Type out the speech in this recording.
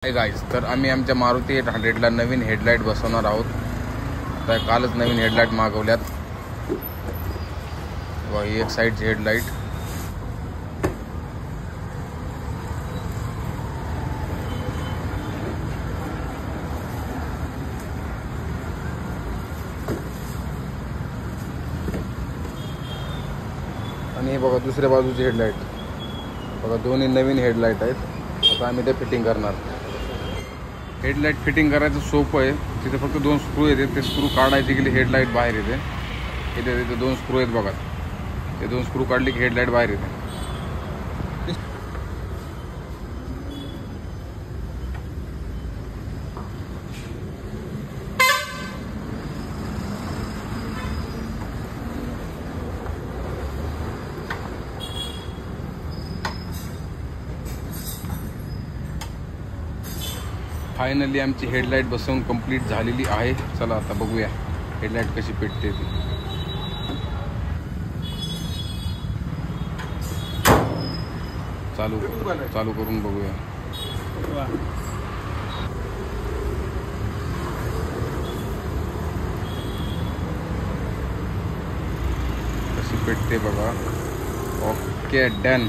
हे guys, तर आम्ही आमच्या मारुती 800ला नवीन हेडलाईट बसवणार आहोत. आता कालच नवीन हेडलाईट मागवल्यात. ही एक साईडची हेडलाईट. आणि हे बघा दुसऱ्या बाजूची हेडलाईट. बघा दोन्ही नवीन हेडलाईट आहेत. आता आम्ही ते फिटिंग करणार. हेडलाईट फिटिंग करायचं सोपं आहे. तिथे फक्त 2 स्क्रू येते. ते स्क्रू काढायचे की हेडलाईट बाहेर येते. इथे 2 स्क्रू आहेत बघा. ते 2 स्क्रू काढले की हेडलाईट बाहेर येते. फायनली आमची हेडलाईट बसवून कंप्लीट झालेली आहे. चला आता बघूया हेडलाईट कशी पेटते ती. चालू करून बघूया. कशी पेटते बघा. Okay, done.